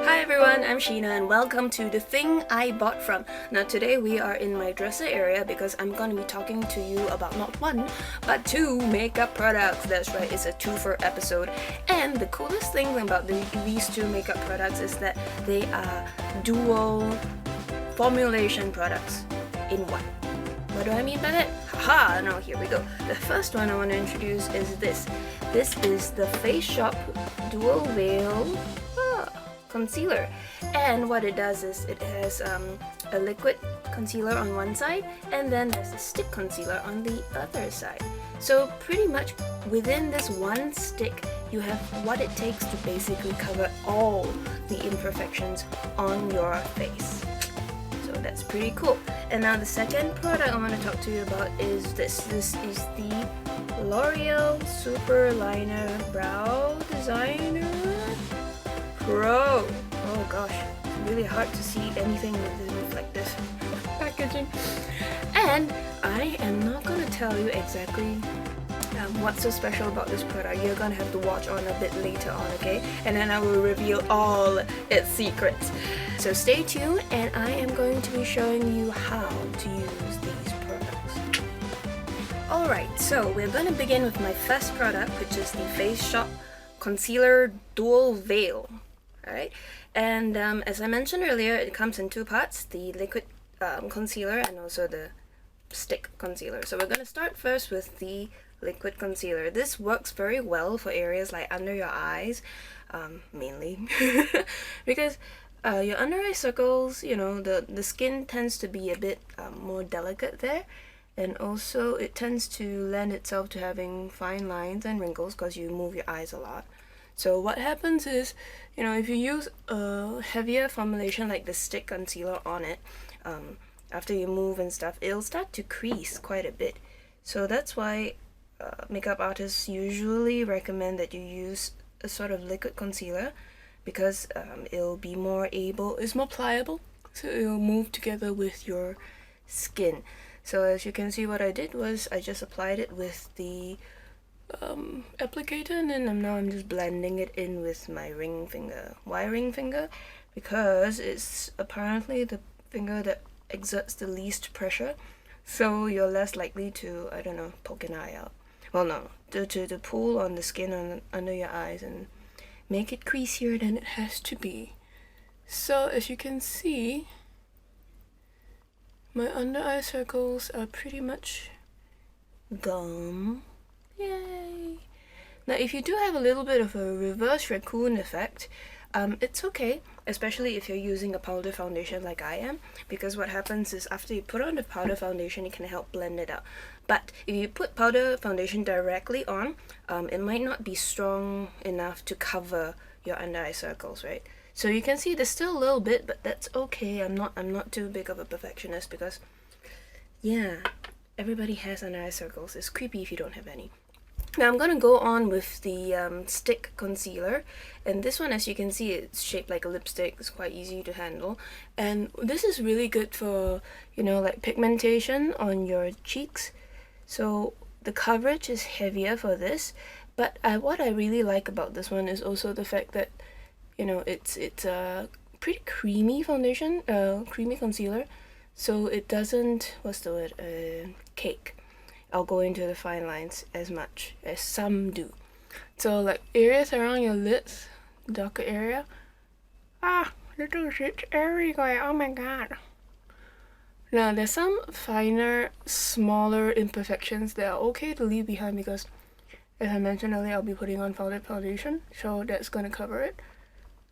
Hi everyone, I'm Sheena and welcome to The Thing I Bought From. Now today we are in my dresser area because I'm going to be talking to you about not one, but two makeup products. That's right, it's a twofer episode. And the coolest thing about these two makeup products is that they are dual formulation products in one. What do I mean by that? Haha, now here we go. The first one I want to introduce is this. This is the Face Shop Dual Veil Concealer. And what it does is it has a liquid concealer on one side and then there's a stick concealer on the other side. So pretty much within this one stick you have what it takes to basically cover all the imperfections on your face. So that's pretty cool. And now the second product I want to talk to you about is this. This is the L'Oreal Super Liner Brow Designer Pro. Oh gosh, it's really hard to see anything with this packaging. And I am not going to tell you exactly what's so special about this product. You're going to have to watch on a bit later on, okay? And then I will reveal all its secrets. So stay tuned and I am going to be showing you how to use these products. Alright, so we're going to begin with my first product, which is the Face Shop Concealer Dual Veil. Alright, and as I mentioned earlier, it comes in two parts, the liquid concealer and also the stick concealer. So we're going to start first with the liquid concealer. This works very well for areas like under your eyes, mainly, because your under eye circles, you know, the skin tends to be a bit more delicate there, and also it tends to lend itself to having fine lines and wrinkles because you move your eyes a lot. So what happens is, you know, if you use a heavier formulation like the stick concealer on it, after you move and stuff, it'll start to crease quite a bit. So that's why makeup artists usually recommend that you use a sort of liquid concealer, because it's more pliable, so it'll move together with your skin. So as you can see, what I did was I just applied it with the applicator, and then now I'm just blending it in with my ring finger. Why ring finger? Because it's apparently the finger that exerts the least pressure, so you're less likely to, I don't know, poke an eye out. Well, no, to pull on the skin under your eyes and make it creasier than it has to be. So as you can see, my under eye circles are pretty much gone. Yay! Now if you do have a little bit of a reverse raccoon effect, it's okay, especially if you're using a powder foundation like I am, because what happens is after you put on the powder foundation it can help blend it out. But if you put powder foundation directly on, it might not be strong enough to cover your under eye circles, right? So you can see there's still a little bit, but that's okay. I'm not too big of a perfectionist because, yeah, everybody has under eye circles. It's creepy if you don't have any. Now I'm going to go on with the stick concealer, and this one, as you can see, it's shaped like a lipstick. It's quite easy to handle, and this is really good for, you know, like pigmentation on your cheeks. So the coverage is heavier for this, but what I really like about this one is also the fact that, you know, it's a pretty creamy foundation, creamy concealer, so it doesn't, what's the word, cake. I'll go into the fine lines as much as some do. So like areas around your lips, darker area, little shit everywhere, oh my god. Now there's some finer, smaller imperfections that are okay to leave behind because, as I mentioned earlier, I'll be putting on powdered foundation, so that's gonna cover it.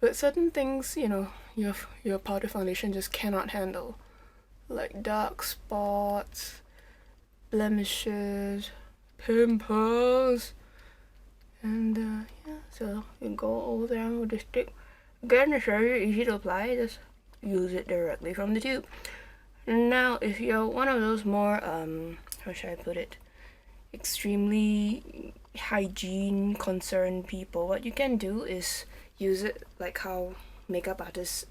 But certain things, you know, your powder foundation just cannot handle, like dark spots, blemishes, pimples, and yeah, so you go all down with the stick. Again, it's very easy to apply, just use it directly from the tube. Now if you're one of those more, how should I put it, extremely hygiene concerned people, what you can do is use it like how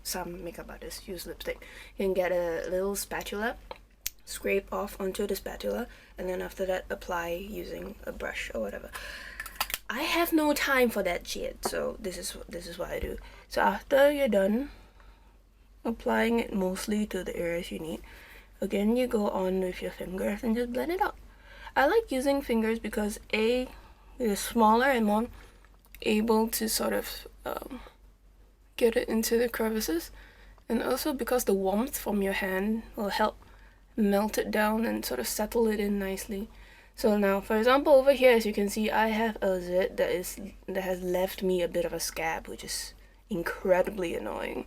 some makeup artists use lipstick. You can get a little spatula, scrape off onto the spatula, and then after that apply using a brush or whatever. I have no time for that shit, so this is what I do. So after you're done applying it mostly to the areas you need, again you go on with your fingers and just blend it out. I like using fingers because A, it is smaller and more able to sort of get it into the crevices, and also because the warmth from your hand will help melt it down and sort of settle it in nicely. So now, for example, over here, as you can see, I have a zit that has left me a bit of a scab, which is incredibly annoying.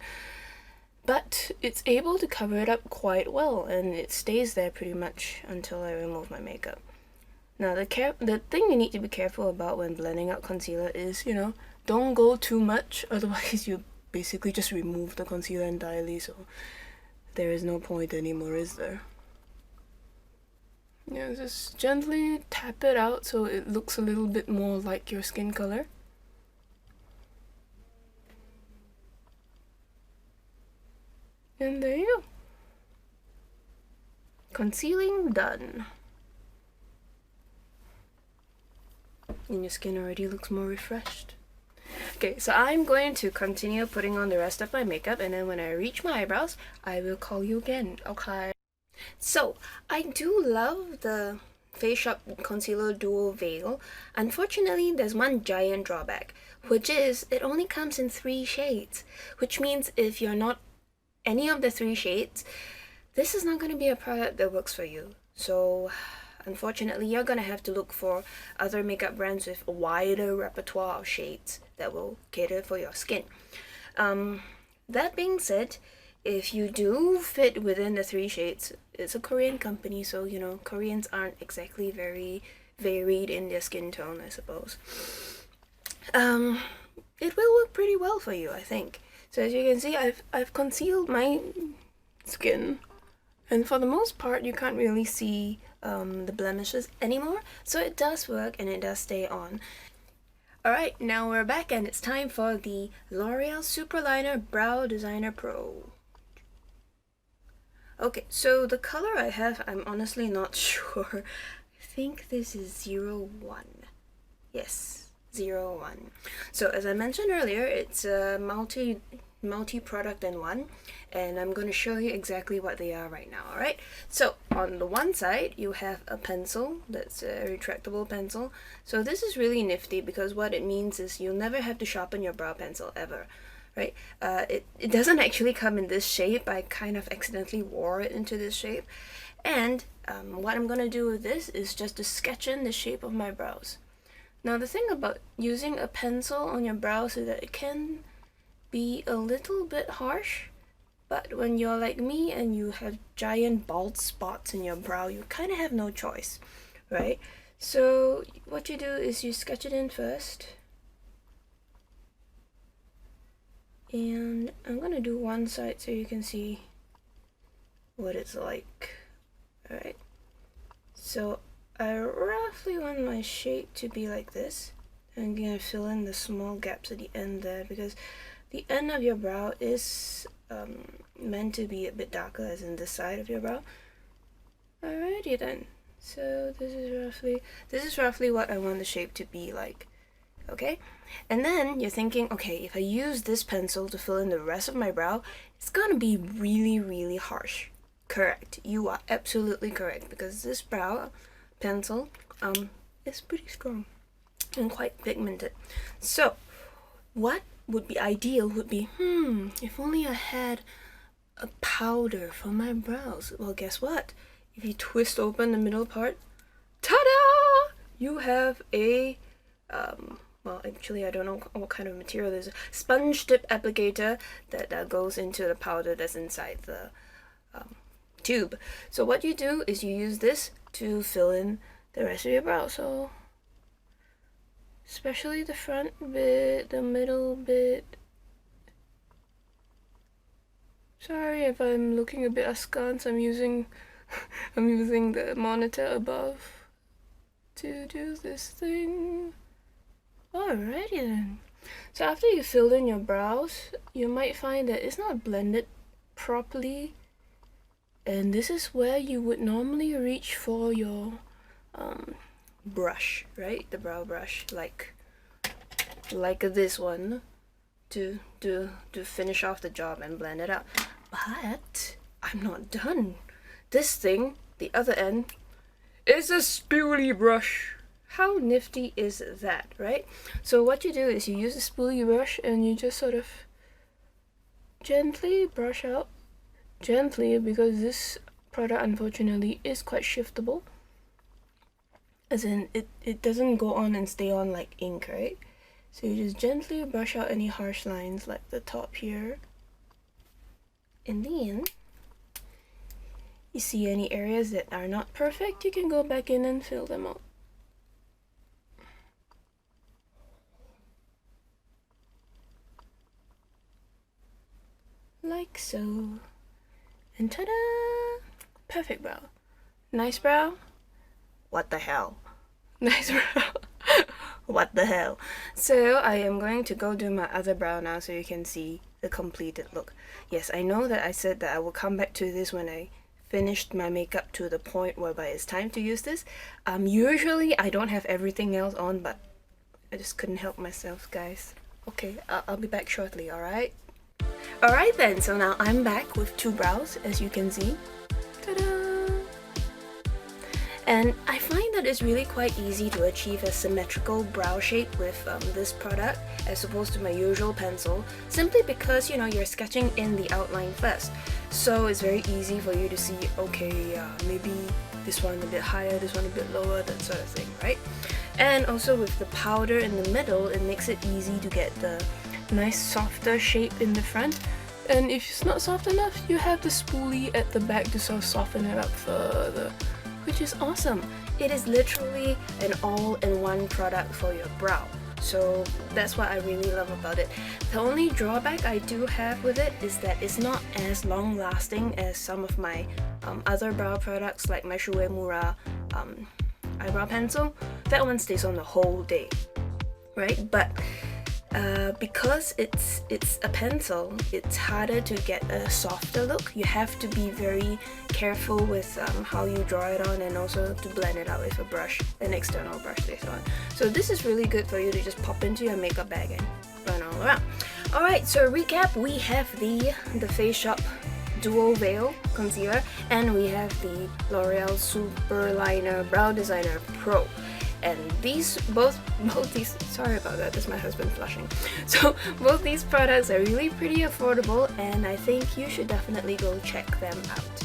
But it's able to cover it up quite well, and it stays there pretty much until I remove my makeup. Now, the thing you need to be careful about when blending out concealer is, you know, don't go too much, otherwise you basically just remove the concealer entirely, so there is no point anymore, is there? Yeah, just gently tap it out so it looks a little bit more like your skin color. And there you go. Concealing done. And your skin already looks more refreshed. Okay, so I'm going to continue putting on the rest of my makeup, and then when I reach my eyebrows, I will call you again, okay? So, I do love the Face Shop Concealer Duo Veil. Unfortunately, there's one giant drawback, which is it only comes in 3 shades, which means if you're not any of the 3 shades, this is not going to be a product that works for you. So, unfortunately, you're going to have to look for other makeup brands with a wider repertoire of shades that will cater for your skin. That being said, if you do fit within the 3 shades, it's a Korean company, so you know, Koreans aren't exactly very varied in their skin tone, I suppose. It will work pretty well for you, I think. So as you can see, I've concealed my skin, and for the most part, you can't really see the blemishes anymore, so it does work and it does stay on. Alright, now we're back and it's time for the L'Oreal Superliner Brow Designer Pro. Okay, so the color I have, I'm honestly not sure. I think this is 01. Yes, 01. So as I mentioned earlier, it's a multi-product in one, and I'm going to show you exactly what they are right now, alright? So on the one side, you have a pencil that's a retractable pencil. So this is really nifty because what it means is you'll never have to sharpen your brow pencil ever. Right? It doesn't actually come in this shape. I kind of accidentally wore it into this shape. And what I'm going to do with this is just to sketch in the shape of my brows. Now the thing about using a pencil on your brows is that it can be a little bit harsh. But when you're like me and you have giant bald spots in your brow, you kind of have no choice. Right? So what you do is you sketch it in first. And I'm gonna do one side so you can see what it's like. Alright, so I roughly want my shape to be like this. I'm gonna fill in the small gaps at the end there because the end of your brow is meant to be a bit darker, as in the side of your brow. Alrighty then, so this is roughly what I want the shape to be like. Okay, and then you're thinking, okay, if I use this pencil to fill in the rest of my brow, it's gonna be really harsh. Correct, you are absolutely correct, because this brow pencil is pretty strong and quite pigmented. So what would be ideal would be, if only I had a powder for my brows. Well, guess what? If you twist open the middle part, ta-da! You have a well, actually, I don't know what kind of material this is. Sponge tip applicator that goes into the powder that's inside the tube. So what you do is you use this to fill in the rest of your brow. So especially the front bit, the middle bit. Sorry if I'm looking a bit askance. I'm using the monitor above to do this thing. Alrighty then. So after you filled in your brows, you might find that it's not blended properly, and this is where you would normally reach for your brush, right? The brow brush, like like this one to finish off the job and blend it out. But I'm not done. This thing, the other end, is a spoolie brush. How nifty is that, right? So what you do is you use a spoolie brush and you just sort of gently brush out. Gently, because this product unfortunately is quite shiftable. As in, it doesn't go on and stay on like ink, right? So you just gently brush out any harsh lines like the top here. And then, you see any areas that are not perfect, you can go back in and fill them out. Like so. And ta-da! Perfect brow. Nice brow? What the hell? Nice brow. What the hell? So I am going to go do my other brow now so you can see the completed look. Yes, I know that I said that I will come back to this when I finished my makeup to the point whereby it's time to use this. Usually I don't have everything else on, but I just couldn't help myself, guys. Okay, I'll be back shortly, alright? Alright then, so now I'm back with two brows, as you can see. Ta-da! And I find that it's really quite easy to achieve a symmetrical brow shape with this product as opposed to my usual pencil, simply because, you know, you're sketching in the outline first. So it's very easy for you to see, okay, maybe this one a bit higher, this one a bit lower, that sort of thing, right? And also with the powder in the middle, it makes it easy to get the nice softer shape in the front. And if it's not soft enough, you have the spoolie at the back to sort of soften it up further, which is awesome. It is literally an all-in-one product for your brow. So that's what I really love about it. The only drawback I do have with it is that it's not as long-lasting as some of my other brow products like my Shu Uemura eyebrow pencil. That one stays on the whole day, right? But because it's a pencil, it's harder to get a softer look. You have to be very careful with how you draw it on, and also to blend it out with a brush, an external brush later on. So this is really good for you to just pop into your makeup bag and run all around. Alright, so recap, we have the Face Shop Duo Veil Concealer, and we have the L'Oreal Super Liner Brow Designer Pro. And both these, sorry about that, that's my husband flushing. So both these products are really pretty affordable, and I think you should definitely go check them out.